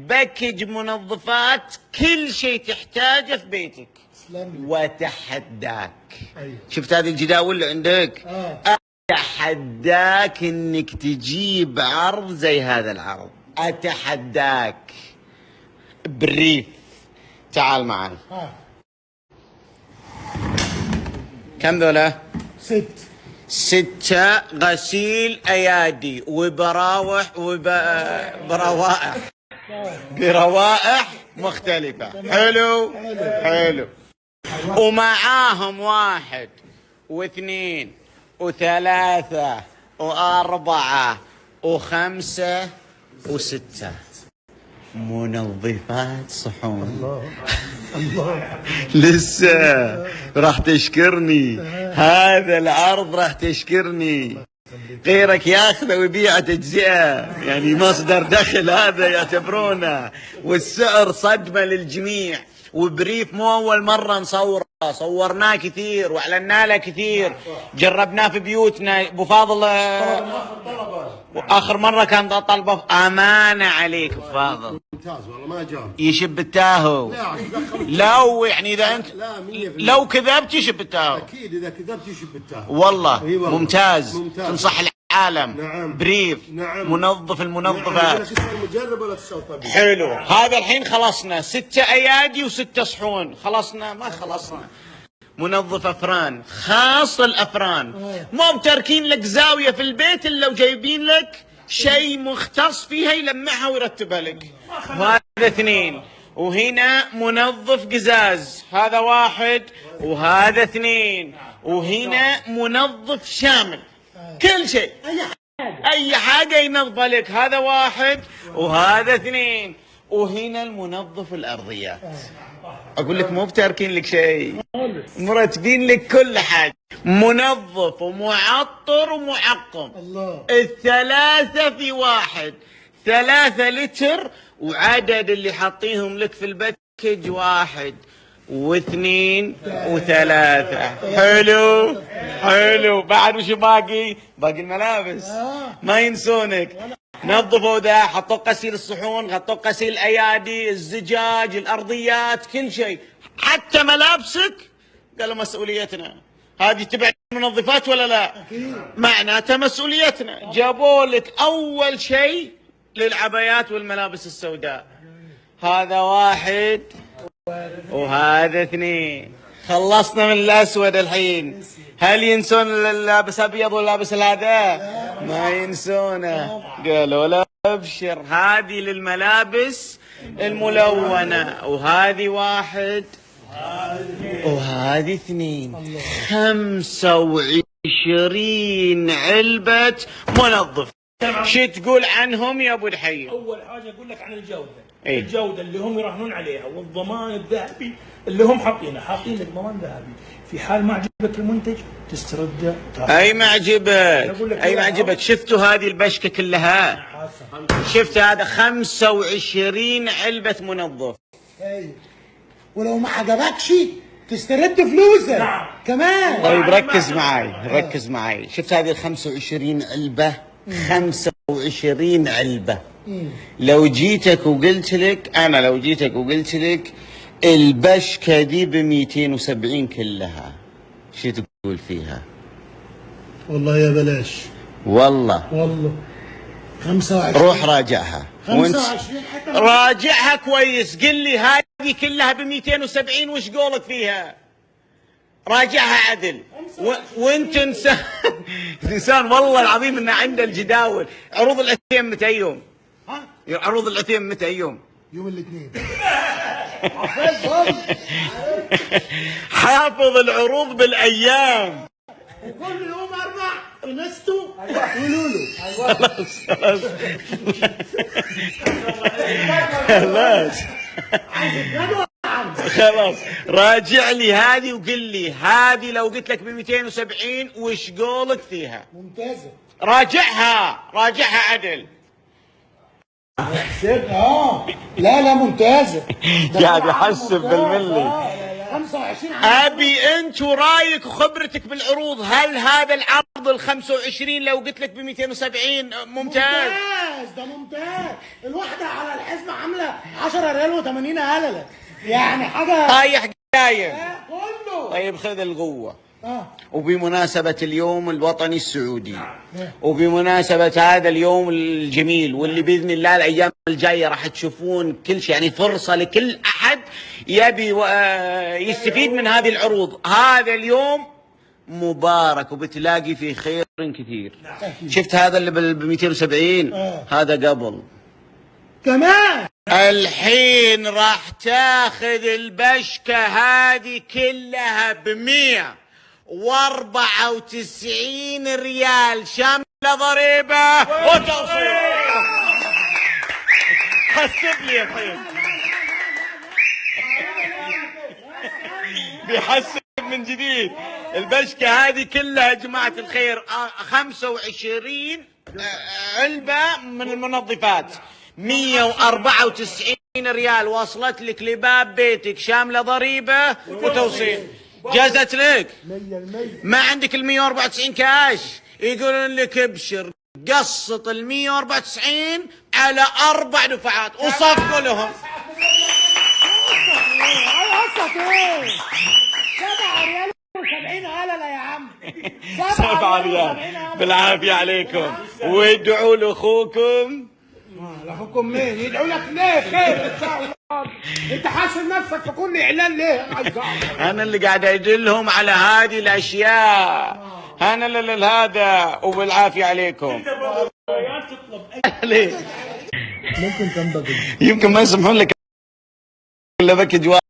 باكج منظفات كل شيء تحتاجه في بيتك. واتحداك. شفت هذه الجداول اللي عندك؟ اتحداك انك تجيب عرض زي هذا العرض. اتحداك بالريف. تعال معي. كم ذولا؟ 6 غسيل ايادي وبراوح بروائح مختلفة. حلو. ومعاهم 1 و2 و3 و4 و5 و6 منظفات صحون. الله لسه راح تشكرني. هذا العرض راح تشكرني. غيرك ياخذه ويبيعه تجزئه، يعني مصدر دخل هذا يعتبرونه. والسعر صدمه للجميع. وبريف مو اول مره نصوره، صورناه كثير واعلنا له كثير، جربناه في بيوتنا. ابو فاضل اخر مره كان طلبه. امانه عليك ابو فاضل. ممتاز والله ما جاب. يشب التاهو. لو يعني اذا انت لو كذبت يشب التاهو. اكيد اذا كذبت يشب التاهو. والله ممتاز. تنصح العالم. نعم. بريف. نعم. منظف المنظفات. نعم. مجرب ولا تسوي طبيعي. حلو. هذا الحين خلصنا 6 ايادي و6 صحون. خلصنا ما خلصنا. منظف افران خاص الافران. مو بتركين لك زاويه في البيت الا وجايبين لك شيء مختص فيها يلمعها ويرتبها لك. وهذا 2. وهنا منظف قزاز. هذا 1 وهذا 2. وهنا منظف شامل كل شيء. اي حاجه ينظفها لك. هذا 1 وهذا 2. وهنا المنظف الارضيات. اقول لك مو بتاركين لك شيء، مرتبين لك كل حاجه. منظف ومعطر ومعقم. الثلاثه في واحد. 3 لتر. وعدد اللي حاطيهم لك في الباكج 1 و2 و3. حلو. بعد وش باقي الملابس. ما ينسونك. نظفوا ذا، حطوا غسيل الصحون، حطوا غسيل الايادي، الزجاج، الارضيات، كل شيء، حتى ملابسك. قالوا مسؤوليتنا هذه. تبع المنظفات ولا لا؟ أكيد. معناتها مسؤوليتنا. جابوا لك اول شيء للعبايات والملابس السوداء. هذا 1 وهذا 2. خلصنا من الاسود الحين. هل ينسون اللابس ابيض واللابس هذا؟ ما ينسونه. قالوا لا ابشر، هذه للملابس الملونه. وهذه 1 وهذه 2. 25 علبه منظف. شو تقول عنهم يا ابو الحي؟ اول حاجه اقول لك عن الجوده. الجوده اللي هم يراهنون عليها، والضمان الذهبي اللي هم حاطين لك ضمان ذهبي. في حال ما عجبك المنتج تسترده. اي ما عجبك. شفتوا هذه البشكه كلها؟ شفت هذا 25 علبه منظف. ولو ما عجبكش تسترد فلوسك. نعم. كمان. طيب ركز معي. شفت هذه ال 25 علبه؟ 25 علبه. لو جيتك وقلت لك البشكه دي ب 270 كلها، شو تقول فيها؟ والله يا بلاش. والله 25. روح راجعها. 25 راجعها كويس. قل لي هذه كلها ب 270 وش قولك فيها؟ راجعها عدل. وانت انسان والله العظيم انه عنده الجداول. عروض الاثنين متى يوم؟ عروض الاثنين متى يوم؟ يوم الاثنين. حافظ العروض بالايام. وكل يوم 4 نستو قولوا له. خلاص راجع لي هذه وقل لي هذه لو قلت لك ب 270 وش قولك فيها؟ ممتازه. راجعها عدل. لا ممتازه. قاعد يحسب بالملي. 25. ابي انت ورايك وخبرتك بالعروض. هل هذا العرض ال 25 لو قلت لك ب 270 ممتاز؟ ده ممتاز. الواحده على الحزمه عامله 10 ريال و80 هلله يعني حاجه هاي حكايه. كله. طيب خذ القوه. وبمناسبة اليوم الوطني السعودي، وبمناسبة هذا اليوم الجميل، واللي بإذن الله الأيام الجاية راح تشوفون كل شيء، يعني فرصة لكل أحد يبي يستفيد من هذه العروض. هذا اليوم مبارك وبتلاقي فيه خير كثير. شفت هذا اللي بال 270 هذا قبل كمان. الحين راح تاخذ البشكة هذه كلها ب194 ريال شاملة ضريبة وتوصيل. حسب لي يا طيب. بيحسب من جديد. البشكة هذه كلها يا جماعة الخير 25 علبة من المنظفات، 194 ريال وصلت لك لباب بيتك شاملة ضريبة وتوصيل. جازت لك؟ ما عندك 194 كاش، يقولون لك ابشر قسط 194 على 4 دفعات وصفقوا لهم. قصتك ايه؟ 7 ريال و70 هلله يا عم. 7 ريال بالعافية عليكم، وادعوا لاخوكم. لاخوكم مين؟ يدعوا لك ليه؟ خير ان شاء الله. انت حاسب نفسك في كل اعلان ليه؟ انا اللي قاعد ادلهم على هذه الاشياء، انا اللي هذا، وبالعافية عليكم. ليه؟ ممكن تنبغي. يمكن ما يسمحون لك الا بك جواب.